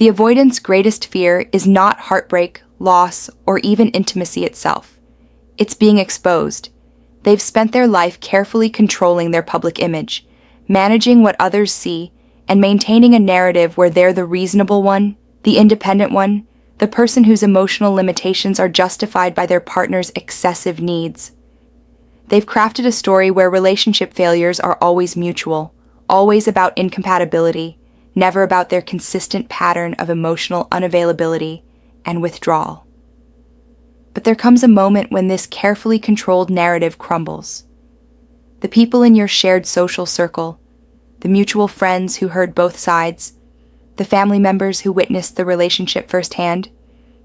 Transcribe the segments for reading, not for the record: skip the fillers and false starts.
The avoidant's greatest fear is not heartbreak, loss, or even intimacy itself. It's being exposed. They've spent their life carefully controlling their public image, managing what others see, and maintaining a narrative where they're the reasonable one, the independent one, the person whose emotional limitations are justified by their partner's excessive needs. They've crafted a story where relationship failures are always mutual, always about incompatibility, never about their consistent pattern of emotional unavailability and withdrawal. But there comes a moment when this carefully controlled narrative crumbles. The people in your shared social circle, the mutual friends who heard both sides, the family members who witnessed the relationship firsthand,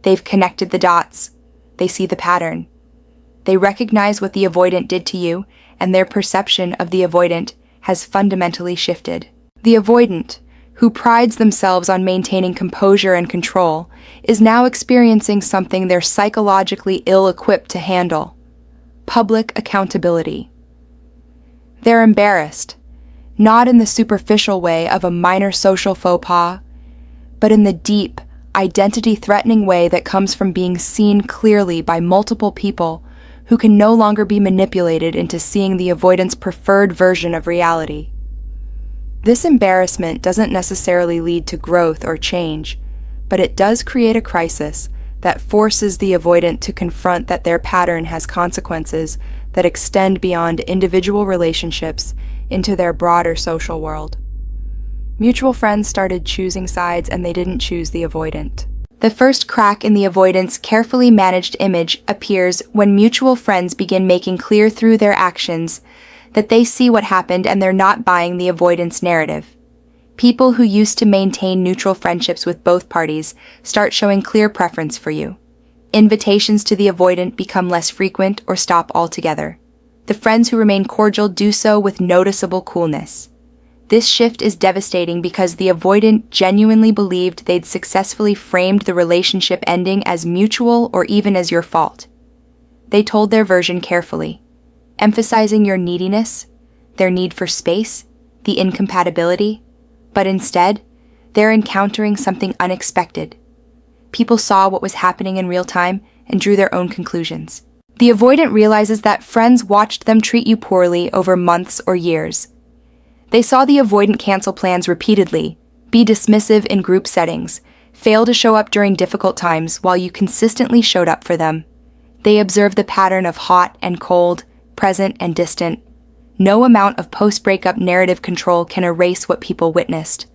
they've connected the dots. They see the pattern. They recognize what the avoidant did to you, and their perception of the avoidant has fundamentally shifted. The avoidant, who prides themselves on maintaining composure and control, is now experiencing something they're psychologically ill-equipped to handle: public accountability. They're embarrassed, not in the superficial way of a minor social faux pas, but in the deep, identity-threatening way that comes from being seen clearly by multiple people who can no longer be manipulated into seeing the avoidant's preferred version of reality. This embarrassment doesn't necessarily lead to growth or change, but it does create a crisis that forces the avoidant to confront that their pattern has consequences that extend beyond individual relationships into their broader social world. Mutual friends started choosing sides, and they didn't choose the avoidant. The first crack in the avoidant's carefully managed image appears when mutual friends begin making clear through their actions that they see what happened and they're not buying the avoidance narrative. People who used to maintain neutral friendships with both parties start showing clear preference for you. Invitations to the avoidant become less frequent or stop altogether. The friends who remain cordial do so with noticeable coolness. This shift is devastating because the avoidant genuinely believed they'd successfully framed the relationship ending as mutual or even as your fault. They told their version carefully, emphasizing your neediness, their need for space, the incompatibility, but instead, they're encountering something unexpected. People saw what was happening in real time and drew their own conclusions. The avoidant realizes that friends watched them treat you poorly over months or years. They saw the avoidant cancel plans repeatedly, be dismissive in group settings, fail to show up during difficult times while you consistently showed up for them. They observed the pattern of hot and cold, present and distant. No amount of post-breakup narrative control can erase what people witnessed.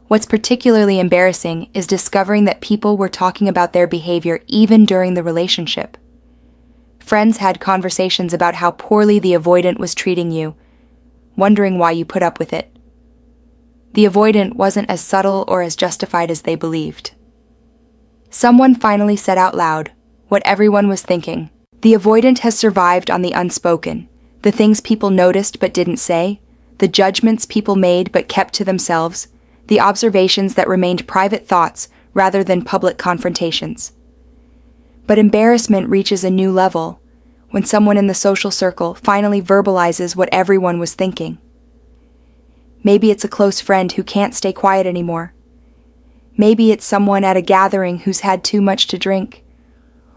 What's particularly embarrassing is discovering that people were talking about their behavior even during the relationship. Friends had conversations about how poorly the avoidant was treating you, wondering why you put up with it. The avoidant wasn't as subtle or as justified as they believed. Someone finally said out loud what everyone was thinking. The avoidant has survived on the unspoken, the things people noticed but didn't say, the judgments people made but kept to themselves, the observations that remained private thoughts rather than public confrontations. But embarrassment reaches a new level when someone in the social circle finally verbalizes what everyone was thinking. Maybe it's a close friend who can't stay quiet anymore. Maybe it's someone at a gathering who's had too much to drink.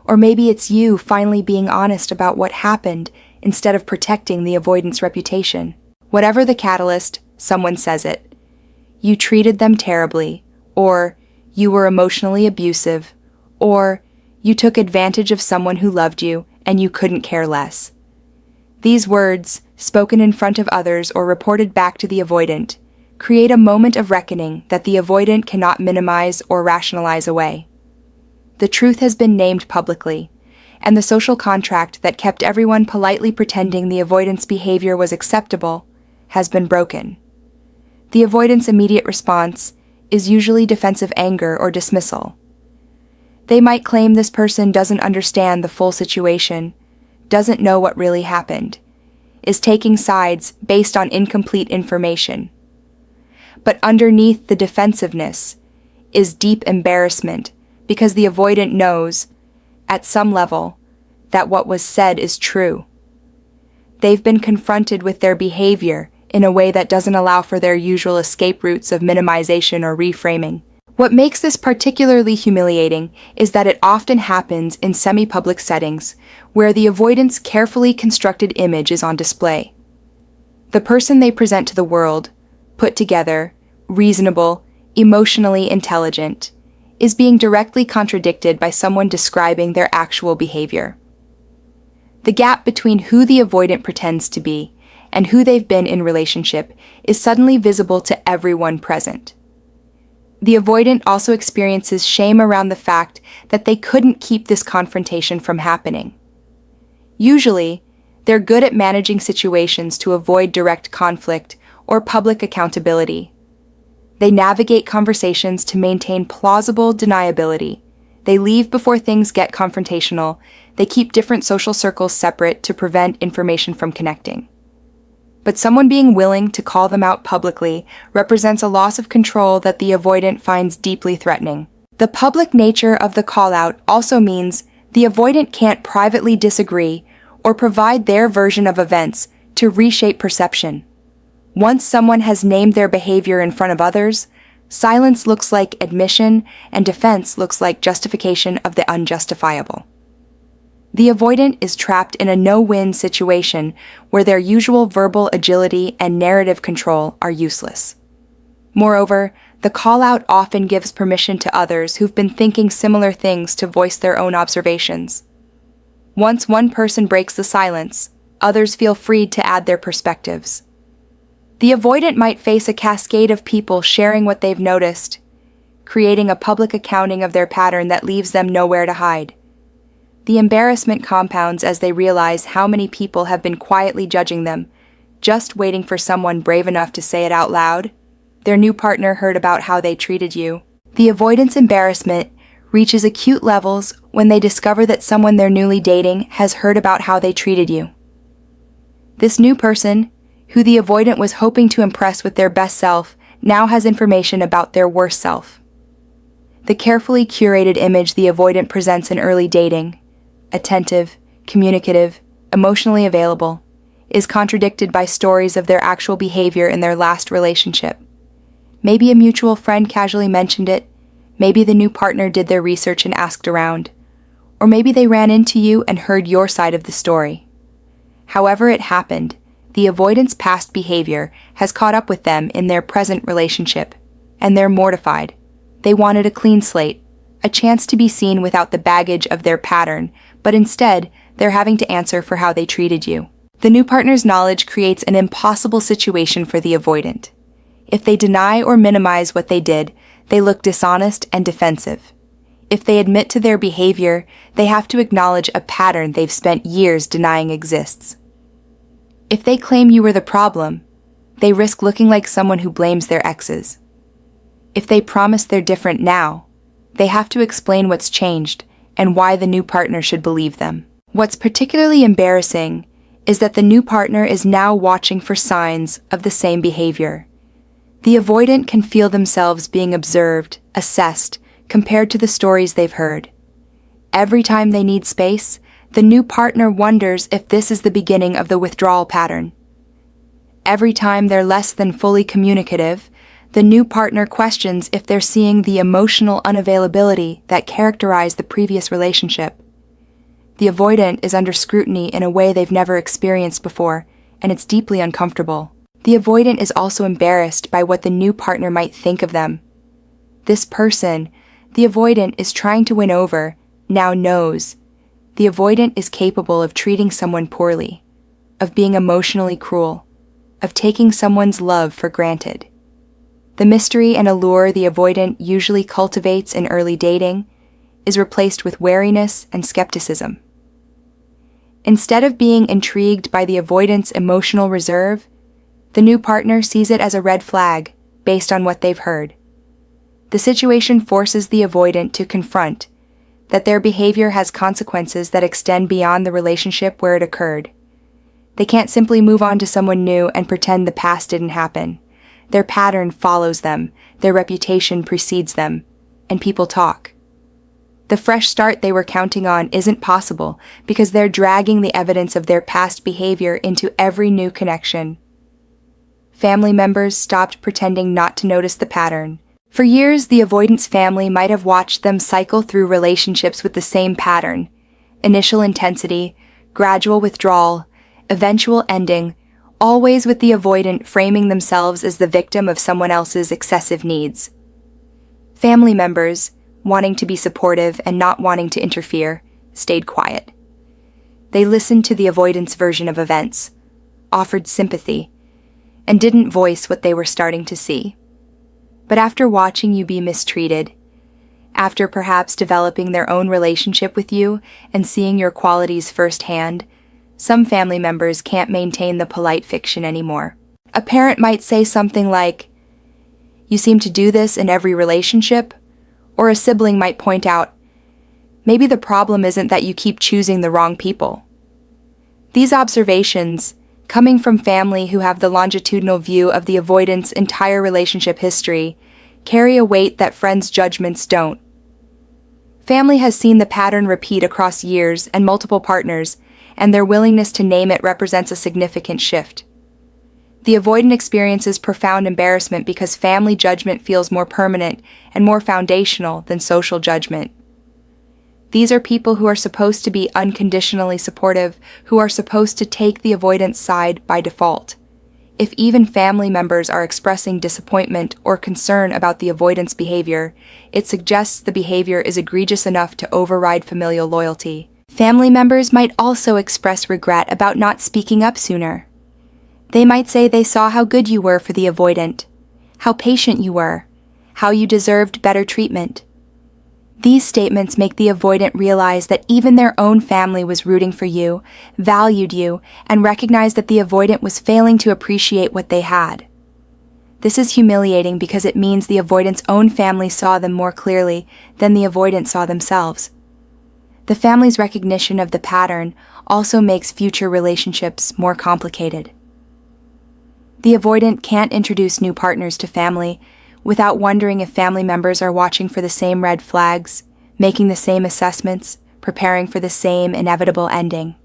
Or maybe it's you finally being honest about what happened instead of protecting the avoidance reputation. Whatever the catalyst, someone says it. You treated them terribly, or you were emotionally abusive, or you took advantage of someone who loved you and you couldn't care less. These words, spoken in front of others or reported back to the avoidant, create a moment of reckoning that the avoidant cannot minimize or rationalize away. The truth has been named publicly, and the social contract that kept everyone politely pretending the avoidant's behavior was acceptable has been broken. The avoidant's immediate response is usually defensive anger or dismissal. They might claim this person doesn't understand the full situation, doesn't know what really happened, is taking sides based on incomplete information. But underneath the defensiveness is deep embarrassment because the avoidant knows, at some level, that what was said is true. They've been confronted with their behavior in a way that doesn't allow for their usual escape routes of minimization or reframing. What makes this particularly humiliating is that it often happens in semi-public settings, where the avoidant's carefully constructed image is on display. The person they present to the world, put together, reasonable, emotionally intelligent, is being directly contradicted by someone describing their actual behavior. The gap between who the avoidant pretends to be and who they've been in relationship is suddenly visible to everyone present. The avoidant also experiences shame around the fact that they couldn't keep this confrontation from happening. Usually, they're good at managing situations to avoid direct conflict or public accountability. They navigate conversations to maintain plausible deniability. They leave before things get confrontational. They keep different social circles separate to prevent information from connecting. But someone being willing to call them out publicly represents a loss of control that the avoidant finds deeply threatening. The public nature of the call-out also means the avoidant can't privately disagree or provide their version of events to reshape perception. Once someone has named their behavior in front of others, silence looks like admission and defense looks like justification of the unjustifiable. The avoidant is trapped in a no-win situation where their usual verbal agility and narrative control are useless. Moreover, the call-out often gives permission to others who've been thinking similar things to voice their own observations. Once one person breaks the silence, others feel freed to add their perspectives. The avoidant might face a cascade of people sharing what they've noticed, creating a public accounting of their pattern that leaves them nowhere to hide. The embarrassment compounds as they realize how many people have been quietly judging them, just waiting for someone brave enough to say it out loud. Their new partner heard about how they treated you. The avoidant's embarrassment reaches acute levels when they discover that someone they're newly dating has heard about how they treated you. This new person, who the avoidant was hoping to impress with their best self, now has information about their worst self. The carefully curated image the avoidant presents in early dating, attentive, communicative, emotionally available, is contradicted by stories of their actual behavior in their last relationship. Maybe a mutual friend casually mentioned it, maybe the new partner did their research and asked around, or maybe they ran into you and heard your side of the story. However it happened, the avoidant's past behavior has caught up with them in their present relationship, and they're mortified. They wanted a clean slate, a chance to be seen without the baggage of their pattern, but instead, they're having to answer for how they treated you. The new partner's knowledge creates an impossible situation for the avoidant. If they deny or minimize what they did, they look dishonest and defensive. If they admit to their behavior, they have to acknowledge a pattern they've spent years denying exists. If they claim you were the problem, they risk looking like someone who blames their exes. If they promise they're different now, they have to explain what's changed and why the new partner should believe them. What's particularly embarrassing is that the new partner is now watching for signs of the same behavior. The avoidant can feel themselves being observed, assessed, compared to the stories they've heard. Every time they need space, the new partner wonders if this is the beginning of the withdrawal pattern. Every time they're less than fully communicative, the new partner questions if they're seeing the emotional unavailability that characterized the previous relationship. The avoidant is under scrutiny in a way they've never experienced before, and it's deeply uncomfortable. The avoidant is also embarrassed by what the new partner might think of them. This person, the avoidant is trying to win over, now knows the avoidant is capable of treating someone poorly, of being emotionally cruel, of taking someone's love for granted. The mystery and allure the avoidant usually cultivates in early dating is replaced with wariness and skepticism. Instead of being intrigued by the avoidant's emotional reserve, the new partner sees it as a red flag based on what they've heard. The situation forces the avoidant to confront that their behavior has consequences that extend beyond the relationship where it occurred. They can't simply move on to someone new and pretend the past didn't happen. Their pattern follows them, their reputation precedes them, and people talk. The fresh start they were counting on isn't possible because they're dragging the evidence of their past behavior into every new connection. Family members stopped pretending not to notice the pattern. For years, the avoidance family might have watched them cycle through relationships with the same pattern: initial intensity, gradual withdrawal, eventual ending, always with the avoidant framing themselves as the victim of someone else's excessive needs. Family members, wanting to be supportive and not wanting to interfere, stayed quiet. They listened to the avoidance version of events, offered sympathy, and didn't voice what they were starting to see. But after watching you be mistreated, after perhaps developing their own relationship with you and seeing your qualities firsthand, some family members can't maintain the polite fiction anymore. A parent might say something like, "You seem to do this in every relationship," or a sibling might point out, "Maybe the problem isn't that you keep choosing the wrong people." These observations, coming from family who have the longitudinal view of the avoidant's entire relationship history, carry a weight that friends' judgments don't. Family has seen the pattern repeat across years and multiple partners, and their willingness to name it represents a significant shift. The avoidant experiences profound embarrassment because family judgment feels more permanent and more foundational than social judgment. These are people who are supposed to be unconditionally supportive, who are supposed to take the avoidance side by default. If even family members are expressing disappointment or concern about the avoidance behavior, it suggests the behavior is egregious enough to override familial loyalty. Family members might also express regret about not speaking up sooner. They might say they saw how good you were for the avoidant, how patient you were, how you deserved better treatment. These statements make the avoidant realize that even their own family was rooting for you, valued you, and recognized that the avoidant was failing to appreciate what they had. This is humiliating because it means the avoidant's own family saw them more clearly than the avoidant saw themselves. The family's recognition of the pattern also makes future relationships more complicated. The avoidant can't introduce new partners to family without wondering if family members are watching for the same red flags, making the same assessments, preparing for the same inevitable ending.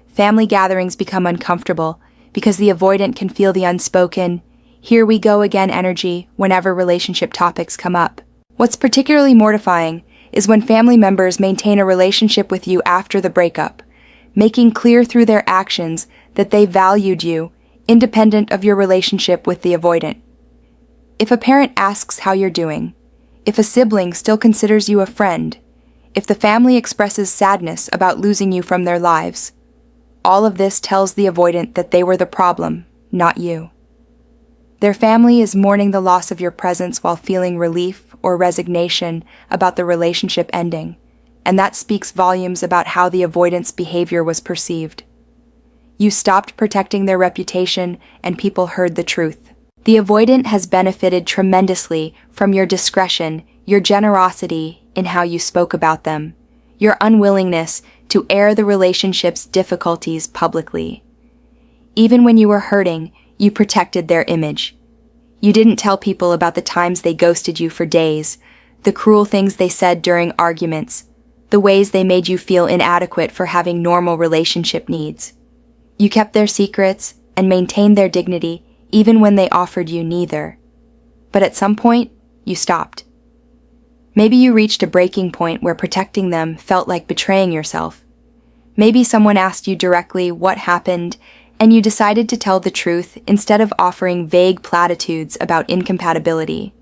Family gatherings become uncomfortable because the avoidant can feel the unspoken, "here we go again" energy whenever relationship topics come up. What's particularly mortifying is when family members maintain a relationship with you after the breakup, making clear through their actions that they valued you, independent of your relationship with the avoidant. If a parent asks how you're doing, if a sibling still considers you a friend, if the family expresses sadness about losing you from their lives, all of this tells the avoidant that they were the problem, not you. Their family is mourning the loss of your presence while feeling relief or resignation about the relationship ending, and that speaks volumes about how the avoidant's behavior was perceived. You stopped protecting their reputation, and people heard the truth. The avoidant has benefited tremendously from your discretion, your generosity in how you spoke about them, your unwillingness to air the relationship's difficulties publicly. Even when you were hurting, you protected their image. You didn't tell people about the times they ghosted you for days, the cruel things they said during arguments, the ways they made you feel inadequate for having normal relationship needs. You kept their secrets and maintained their dignity even when they offered you neither. But at some point, you stopped. Maybe you reached a breaking point where protecting them felt like betraying yourself. Maybe someone asked you directly what happened, and you decided to tell the truth instead of offering vague platitudes about incompatibility.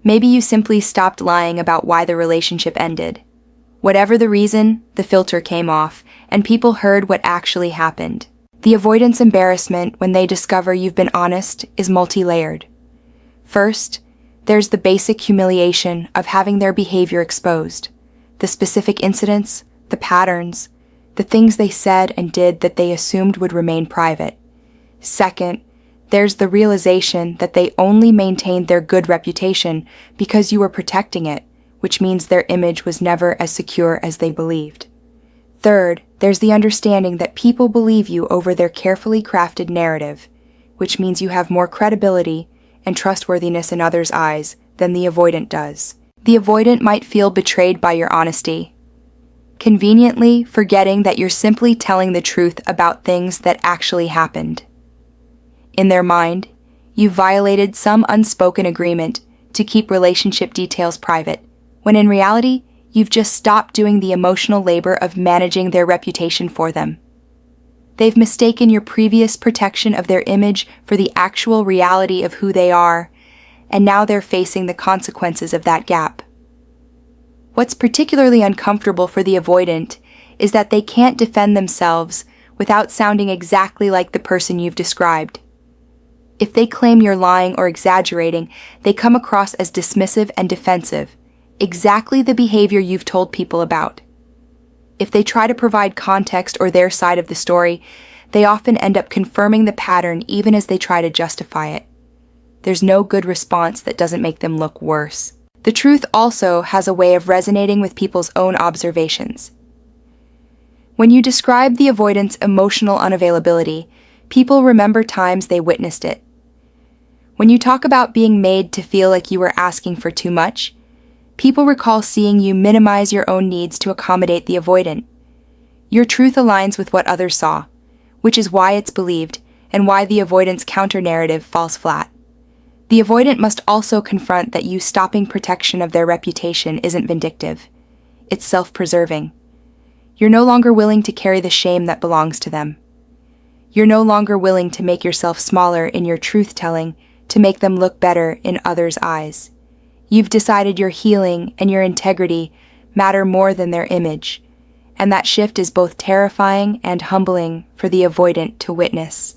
Maybe you simply stopped lying about why the relationship ended. Whatever the reason, the filter came off, and people heard what actually happened. The avoidance embarrassment when they discover you've been honest is multi-layered. First, there's the basic humiliation of having their behavior exposed, the specific incidents, the patterns, the things they said and did that they assumed would remain private. Second, there's the realization that they only maintained their good reputation because you were protecting it, which means their image was never as secure as they believed. Third, there's the understanding that people believe you over their carefully crafted narrative, which means you have more credibility and trustworthiness in others' eyes than the avoidant does. The avoidant might feel betrayed by your honesty, conveniently forgetting that you're simply telling the truth about things that actually happened. In their mind, you've violated some unspoken agreement to keep relationship details private, when in reality, you've just stopped doing the emotional labor of managing their reputation for them. They've mistaken your previous protection of their image for the actual reality of who they are, and now they're facing the consequences of that gap. What's particularly uncomfortable for the avoidant is that they can't defend themselves without sounding exactly like the person you've described. If they claim you're lying or exaggerating, they come across as dismissive and defensive, exactly the behavior you've told people about. If they try to provide context or their side of the story, they often end up confirming the pattern even as they try to justify it. There's no good response that doesn't make them look worse. The truth also has a way of resonating with people's own observations. When you describe the avoidant's emotional unavailability, people remember times they witnessed it. When you talk about being made to feel like you were asking for too much, people recall seeing you minimize your own needs to accommodate the avoidant. Your truth aligns with what others saw, which is why it's believed and why the avoidant's counter-narrative falls flat. The avoidant must also confront that you stopping protection of their reputation isn't vindictive. It's self-preserving. You're no longer willing to carry the shame that belongs to them. You're no longer willing to make yourself smaller in your truth-telling to make them look better in others' eyes. You've decided your healing and your integrity matter more than their image, and that shift is both terrifying and humbling for the avoidant to witness.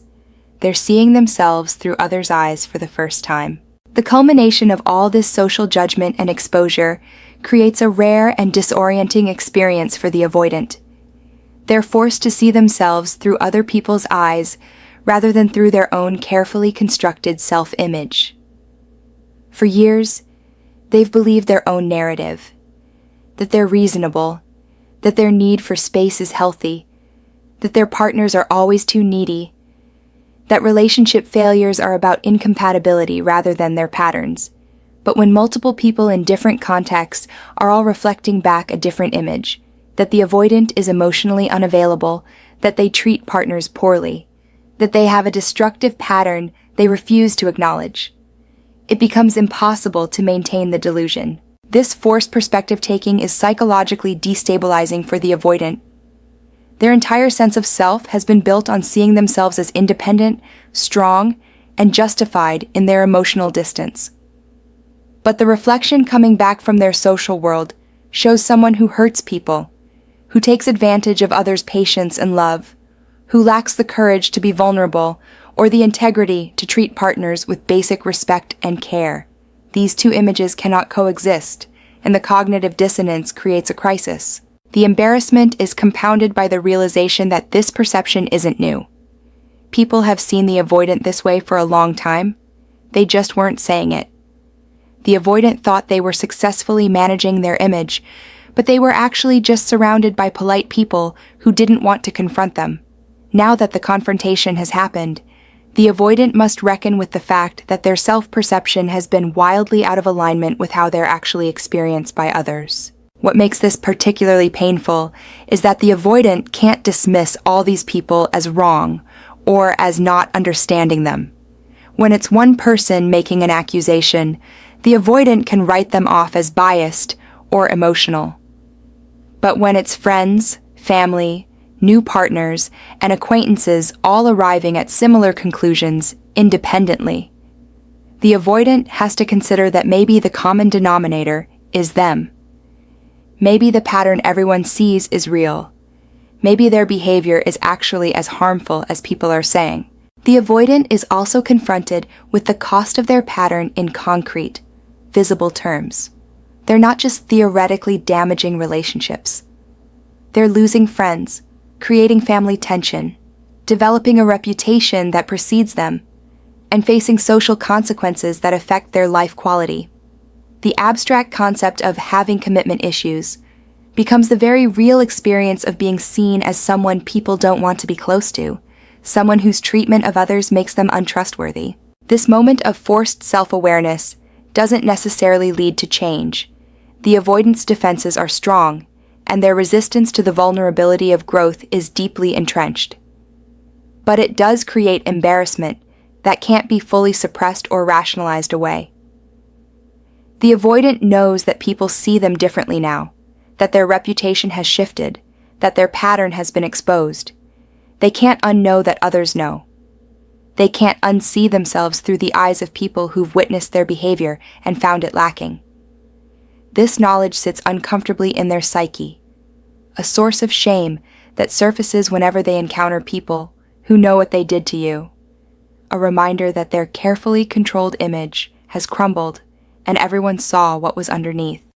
They're seeing themselves through others' eyes for the first time. The culmination of all this social judgment and exposure creates a rare and disorienting experience for the avoidant. They're forced to see themselves through other people's eyes rather than through their own carefully constructed self-image. For years, they've believed their own narrative, that they're reasonable, that their need for space is healthy, that their partners are always too needy, that relationship failures are about incompatibility rather than their patterns. But when multiple people in different contexts are all reflecting back a different image, that the avoidant is emotionally unavailable, that they treat partners poorly, that they have a destructive pattern they refuse to acknowledge, it becomes impossible to maintain the delusion. This forced perspective-taking is psychologically destabilizing for the avoidant. Their entire sense of self has been built on seeing themselves as independent, strong, and justified in their emotional distance. But the reflection coming back from their social world shows someone who hurts people, who takes advantage of others' patience and love, who lacks the courage to be vulnerable or the integrity to treat partners with basic respect and care. These two images cannot coexist, and the cognitive dissonance creates a crisis. The embarrassment is compounded by the realization that this perception isn't new. People have seen the avoidant this way for a long time. They just weren't saying it. The avoidant thought they were successfully managing their image, but they were actually just surrounded by polite people who didn't want to confront them. Now that the confrontation has happened, the avoidant must reckon with the fact that their self-perception has been wildly out of alignment with how they're actually experienced by others. What makes this particularly painful is that the avoidant can't dismiss all these people as wrong or as not understanding them. When it's one person making an accusation, the avoidant can write them off as biased or emotional. But when it's friends, family, new partners, and acquaintances all arriving at similar conclusions independently, the avoidant has to consider that maybe the common denominator is them. Maybe the pattern everyone sees is real. Maybe their behavior is actually as harmful as people are saying. The avoidant is also confronted with the cost of their pattern in concrete, visible terms. They're not just theoretically damaging relationships. They're losing friends, creating family tension, developing a reputation that precedes them, and facing social consequences that affect their life quality. The abstract concept of having commitment issues becomes the very real experience of being seen as someone people don't want to be close to, someone whose treatment of others makes them untrustworthy. This moment of forced self-awareness doesn't necessarily lead to change. The avoidance defenses are strong, and their resistance to the vulnerability of growth is deeply entrenched. But it does create embarrassment, that can't be fully suppressed or rationalized away. The avoidant knows that people see them differently now, that their reputation has shifted, that their pattern has been exposed. They can't unknow that others know. They can't unsee themselves through the eyes of people who've witnessed their behavior and found it lacking. This knowledge sits uncomfortably in their psyche, a source of shame that surfaces whenever they encounter people who know what they did to you, a reminder that their carefully controlled image has crumbled and everyone saw what was underneath.